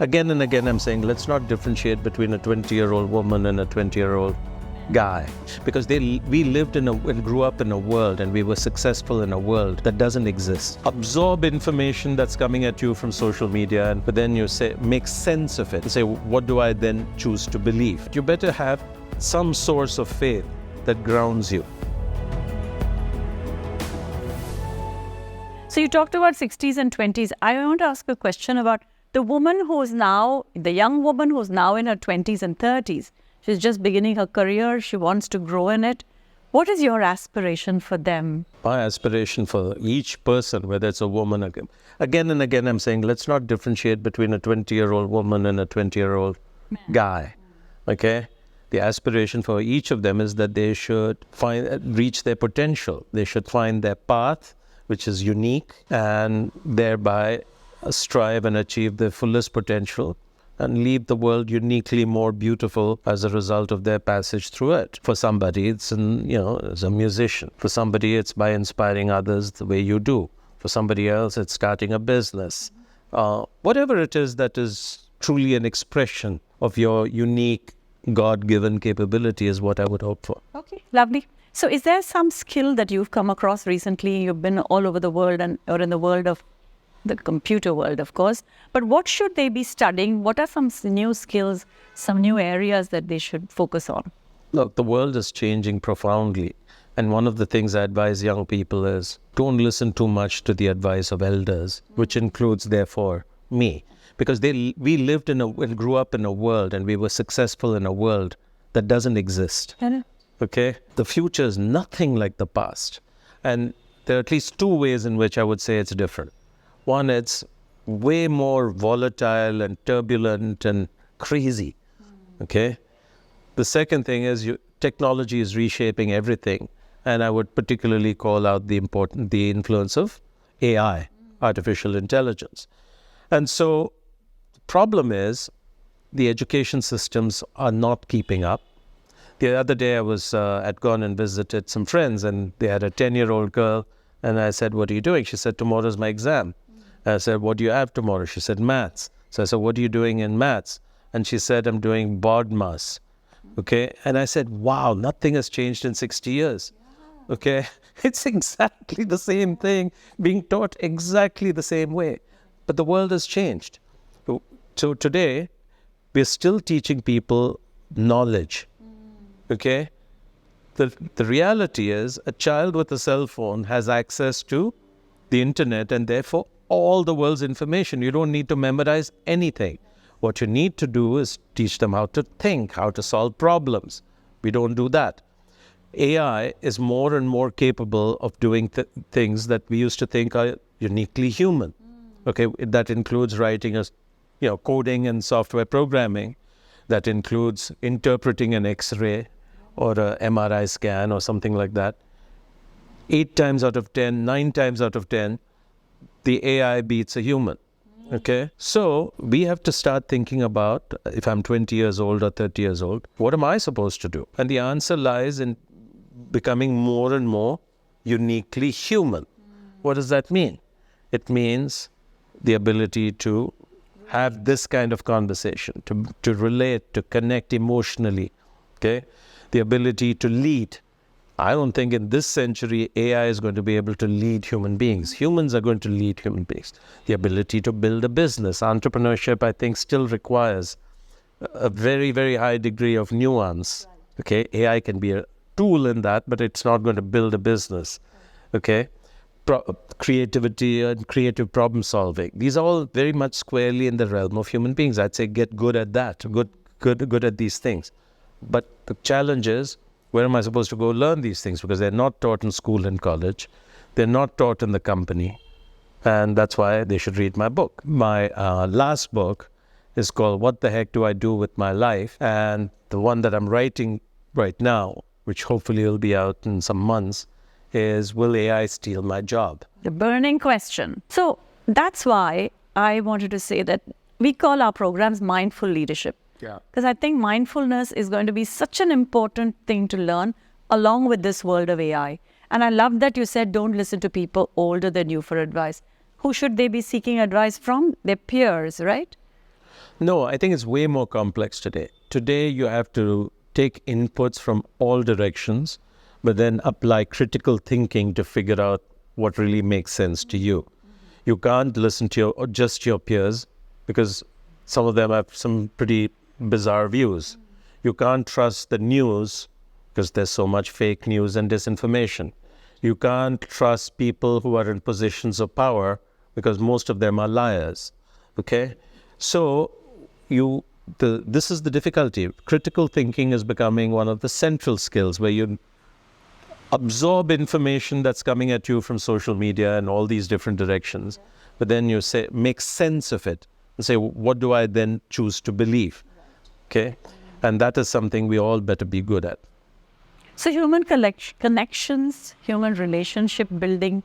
Again and again, I'm saying, let's not differentiate between a 20-year-old woman and a 20-year-old guy, because we lived and grew up in a world, and we were successful in a world that doesn't exist. Absorb information that's coming at you from social media, but then you say, make sense of it and say, what do I then choose to believe? You better have some source of faith that grounds you. So you talked about 60s and 20s. I want to ask a question about the young woman who's now in her 20s and 30s. She's just beginning her career. She wants to grow in it. What is your aspiration for them? My aspiration for each person, whether it's a woman, again and again, I'm saying, let's not differentiate between a 20-year-old woman and a 20-year-old guy. Okay? The aspiration for each of them is that they should reach their potential. They should find their path, which is unique, and thereby strive and achieve their fullest potential and leave the world uniquely more beautiful as a result of their passage through it. For somebody, it's as a musician. For somebody, it's by inspiring others the way you do. For somebody else, it's starting a business. Whatever it is that is truly an expression of your unique God-given capability is what I would hope for. Okay, lovely. So is there some skill that you've come across recently? You've been all over the world or in the world of the computer world, of course. But what should they be studying? What are some new skills, some new areas that they should focus on? Look, the world is changing profoundly. And one of the things I advise young people is don't listen too much to the advice of elders, which includes, therefore, me. Because we lived and grew up in a world, and we were successful in a world that doesn't exist. Okay? The future is nothing like the past. And there are at least two ways in which I would say it's different. One, it's way more volatile and turbulent and crazy. Okay? The second thing is technology is reshaping everything. And I would particularly call out the influence of AI, artificial intelligence. And so the problem is the education systems are not keeping up. The other day I'd gone and visited some friends, and they had a 10-year-old girl, and I said, what are you doing? She said, tomorrow's my exam. I said, what do you have tomorrow? She said, maths. So I said, what are you doing in maths? And she said, I'm doing BODMAS. Okay? And I said, wow, nothing has changed in 60 years. Okay? It's exactly the same thing, being taught exactly the same way. But the world has changed. So today, we're still teaching people knowledge. Okay? The reality is a child with a cell phone has access to the internet and therefore all the world's information. You don't need to memorize anything. What you need to do is teach them how to think, how to solve problems. We don't do that. AI is more and more capable of doing things that we used to think are uniquely human. Okay, that includes writing coding and software programming. That includes interpreting an X-ray or a MRI scan or something like that. 8 times out of 10, 9 times out of 10, the AI beats a human. Okay? So we have to start thinking about, if I'm 20 years old or 30 years old, what am I supposed to do? And the answer lies in becoming more and more uniquely human. What does that mean? It means the ability to have this kind of conversation, to relate, to connect emotionally. Okay? The ability to lead. I don't think in this century AI is going to be able to lead human beings. Humans are going to lead human beings. The ability to build a business. Entrepreneurship, I think, still requires a very, very high degree of nuance. Okay, AI can be a tool in that, but it's not going to build a business. Okay, creativity and creative problem solving. These are all very much squarely in the realm of human beings. I'd say get good at that, good at these things. But the challenge is, where am I supposed to go learn these things? Because they're not taught in school and college. They're not taught in the company. And that's why they should read my book. My last book is called What the Heck Do I Do With My Life? And the one that I'm writing right now, which hopefully will be out in some months, is Will AI Steal My Job? The burning question. So that's why I wanted to say that we call our programs mindful leadership. Because I think mindfulness is going to be such an important thing to learn along with this world of AI. And I love that you said don't listen to people older than you for advice. Who should they be seeking advice from? Their peers, right? No, I think it's way more complex today. Today, you have to take inputs from all directions, but then apply critical thinking to figure out what really makes sense to you. You can't listen to just your peers, because some of them have some pretty bizarre views. You can't trust the news because there's so much fake news and disinformation. You can't trust people who are in positions of power because most of them are liars. Okay? So this is the difficulty. Critical thinking is becoming one of the central skills, where you absorb information that's coming at you from social media and all these different directions, but then you make sense of it and say, what do I then choose to believe? Okay? And that is something we all better be good at. So human connections, human relationship building,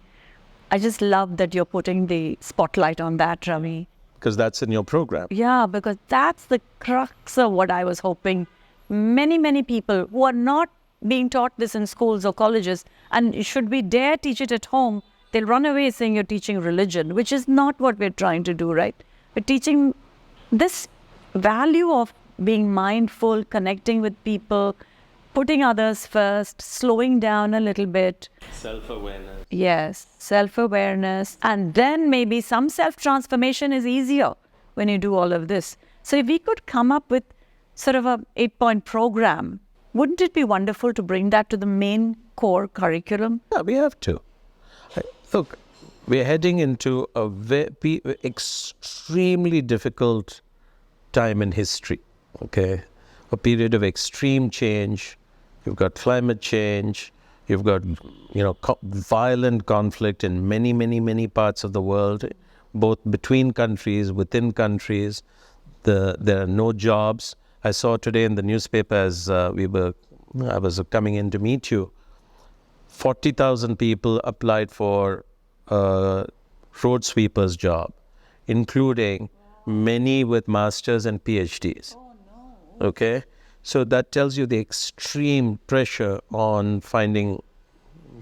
I just love that you're putting the spotlight on that, Ravi. Because that's in your program. Yeah, because that's the crux of what I was hoping. Many people who are not being taught this in schools or colleges, and should we dare teach it at home, they'll run away saying you're teaching religion, which is not what we're trying to do, right? We're teaching this value of being mindful, connecting with people, putting others first, slowing down a little bit. Self-awareness. Yes, self-awareness. And then maybe some self-transformation is easier when you do all of this. So if we could come up with sort of a 8-point program, wouldn't it be wonderful to bring that to the main core curriculum? Yeah, we have to. Look, we're heading into a extremely difficult time in history, okay? A period of extreme change. You've got climate change. You've got, violent conflict in many parts of the world, both between countries, within countries. There are no jobs. I saw today in the newspaper as I was coming in to meet you, 40,000 people applied for a road sweeper's job, including many with masters and PhDs. Okay? So that tells you the extreme pressure on finding,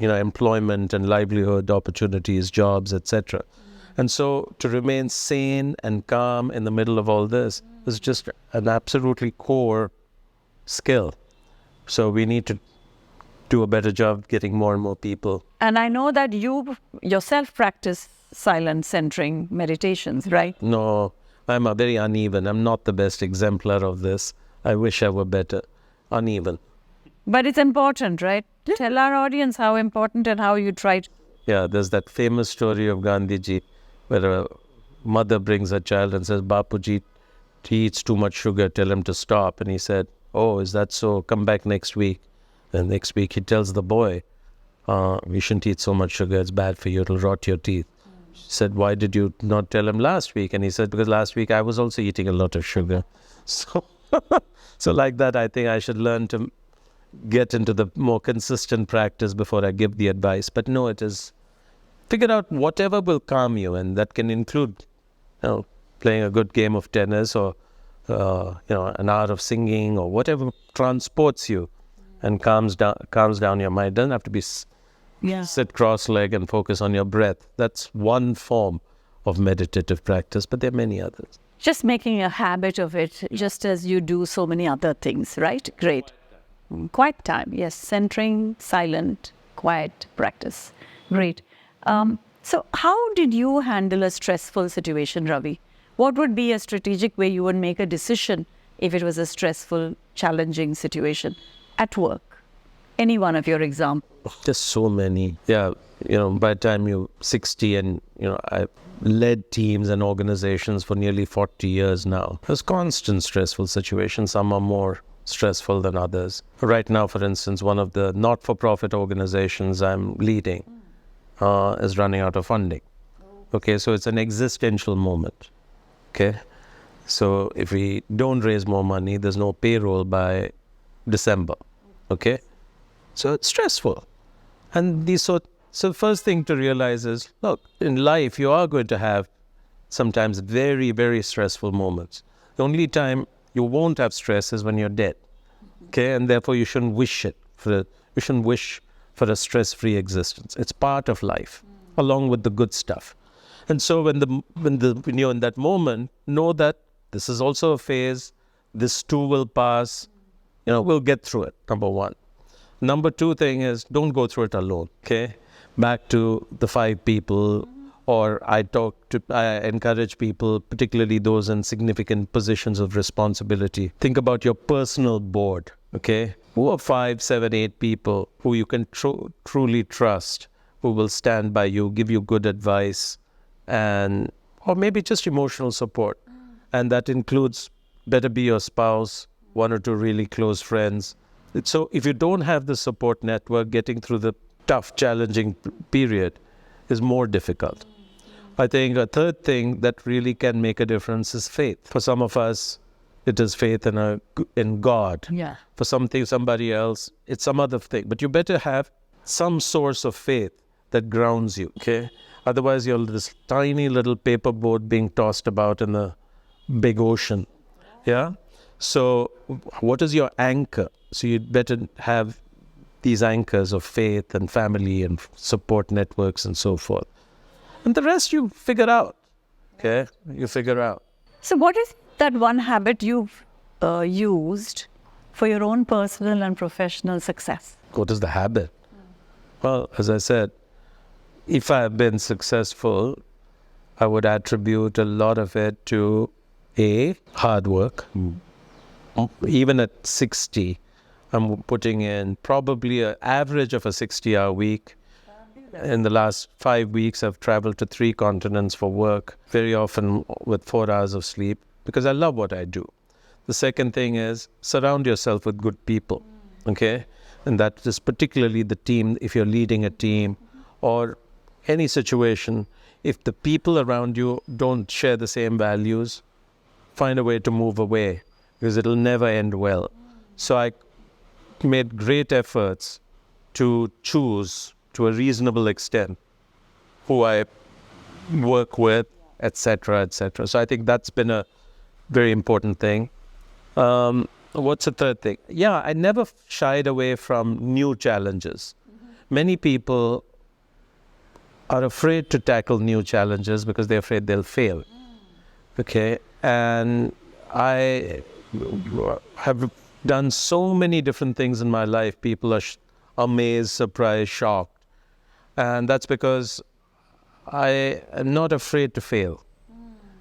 employment and livelihood opportunities, jobs, etc. And so to remain sane and calm in the middle of all this is just an absolutely core skill. So we need to do a better job getting more and more people. And I know that you yourself practice silent centering meditations, right? No, I'm very uneven. I'm not the best exemplar of this. I wish I were better. Uneven. But it's important, right? Tell our audience how important and how you tried. Yeah, there's that famous story of Gandhiji where a mother brings her child and says, Bapuji, he eats too much sugar, tell him to stop. And he said, oh, is that so? Come back next week. And next week he tells the boy, you shouldn't eat so much sugar, it's bad for you, it'll rot your teeth. She said, why did you not tell him last week? And he said, because last week I was also eating a lot of sugar. So like that, I think I should learn to get into the more consistent practice before I give the advice. But no, it is figure out whatever will calm you, and that can include playing a good game of tennis or an hour of singing or whatever transports you and calms down your mind. It doesn't have to be sit cross-legged and focus on your breath. That's one form of meditative practice, but there are many others. Just making a habit of it, just as you do so many other things, right? Great. Quiet time, yes. Centering, silent, quiet practice. Great. So how did you handle a stressful situation, Ravi? What would be a strategic way you would make a decision if it was a stressful, challenging situation at work? Any one of your examples? There's so many. Yeah, by the time you're 60 and, I've led teams and organizations for nearly 40 years now. There's constant stressful situations. Some are more stressful than others. Right now, for instance, one of the not-for-profit organizations I'm leading is running out of funding. Okay, so it's an existential moment. Okay, so if we don't raise more money, there's no payroll by December. Okay, so it's stressful. And so first thing to realize is, look, in life you are going to have sometimes very, very stressful moments. The only time you won't have stress is when you're dead. Okay, and therefore you shouldn't wish for a stress-free existence. It's part of life, along with the good stuff. And so when you're in that moment, know that This is also a phase. This too will pass. We'll get through it, number one. Number two thing is, don't go through it alone, okay? Back to the 5 people, or I encourage people, particularly those in significant positions of responsibility. Think about your personal board, okay? Who are 5, 7, 8 people who you can truly trust, who will stand by you, give you good advice, or maybe just emotional support. And that includes, better be your spouse, 1 or 2 really close friends. So if you don't have the support network, getting through the tough, challenging period is more difficult. I think a third thing that really can make a difference is faith. For some of us, it is faith in God. Yeah. For somebody else, it's some other thing. But you better have some source of faith that grounds you, okay? Otherwise, you're this tiny little paper boat being tossed about in the big ocean, yeah? So what is your anchor? So you'd better have these anchors of faith and family and support networks and so forth. And the rest you figure out, okay? You figure out. So what is that one habit you've used for your own personal and professional success? What is the habit? Well, as I said, if I have been successful, I would attribute a lot of it to hard work. Even at 60, I'm putting in probably an average of a 60-hour week. In the last 5 weeks, I've traveled to 3 continents for work, very often with 4 hours of sleep, because I love what I do. The second thing is surround yourself with good people, okay? And that is particularly the team, if you're leading a team or any situation, if the people around you don't share the same values, find a way to move away, because it'll never end well. So I made great efforts to choose, to a reasonable extent, who I work with, etc., etc. So I think that's been a very important thing. What's the third thing? Yeah, I never shied away from new challenges. Many people are afraid to tackle new challenges because they're afraid they'll fail. Okay, and I have done so many different things in my life. People are amazed, surprised, shocked. And that's because I am not afraid to fail.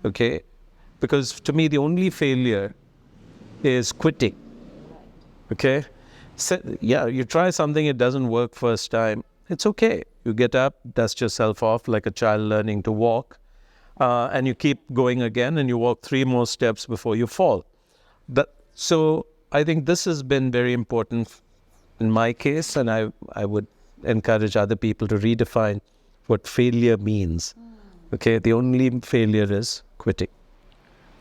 Okay? Because to me, the only failure is quitting. Okay? So, yeah, you try something, it doesn't work first time. It's okay. You get up, dust yourself off like a child learning to walk. And you keep going again, and you walk 3 more steps before you fall. So I think this has been very important in my case, and I would encourage other people to redefine what failure means. Okay, the only failure is quitting.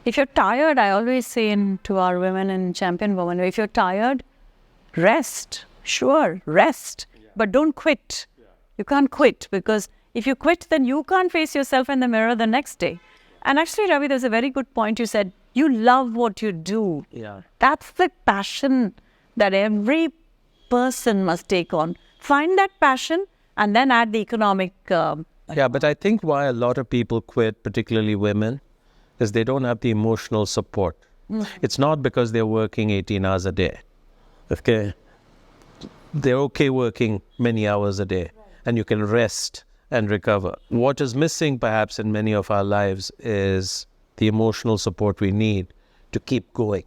If you're tired, I always say to our women in ChampionWoman, if you're tired, rest. Sure, rest. Yeah. But don't quit. Yeah. You can't quit, because if you quit, then you can't face yourself in the mirror the next day. And actually, Ravi, there's a very good point you said. You love what you do. Yeah. That's the passion that every person must take on. Find that passion and then add the economic... Yeah, but I think why a lot of people quit, particularly women, is they don't have the emotional support. It's not because they're working 18 hours a day. Okay? They're okay working many hours a day, and you can rest and recover. What is missing perhaps in many of our lives is the emotional support we need to keep going.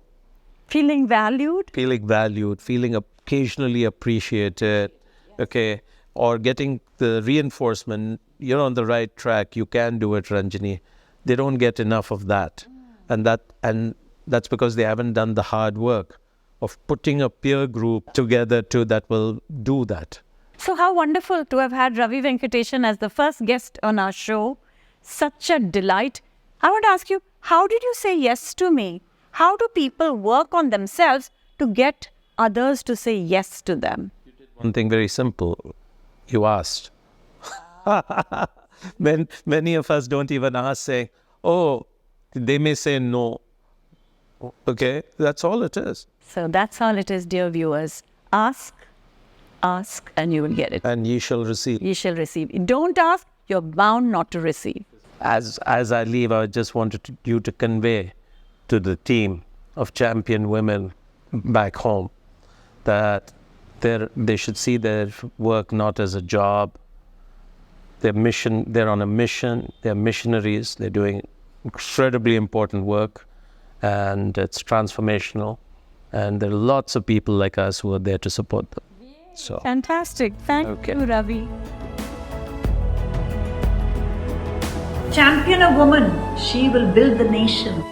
Feeling valued, feeling occasionally appreciated, okay, or getting the reinforcement, you're on the right track, you can do it, Ranjini. They don't get enough of that. And that's because they haven't done the hard work of putting a peer group together that will do that. So how wonderful to have had Ravi Venkatesan as the first guest on our show. Such a delight. I want to ask you, how did you say yes to me? How do people work on themselves to get others to say yes to them? You did one thing very simple. You asked. Many of us don't even ask, saying, oh, they may say no. Okay, that's all it is. So that's all it is, dear viewers. Ask, and you will get it. And ye shall receive. Ye shall receive. Don't ask, you're bound not to receive. As I leave, I just wanted you to convey to the team of champion women back home that they should see their work not as a job. They're on a mission, they're missionaries, they're doing incredibly important work, and it's transformational. And there are lots of people like us who are there to support them. So Fantastic. Thank you, Ravi. Champion a woman, she will build the nation.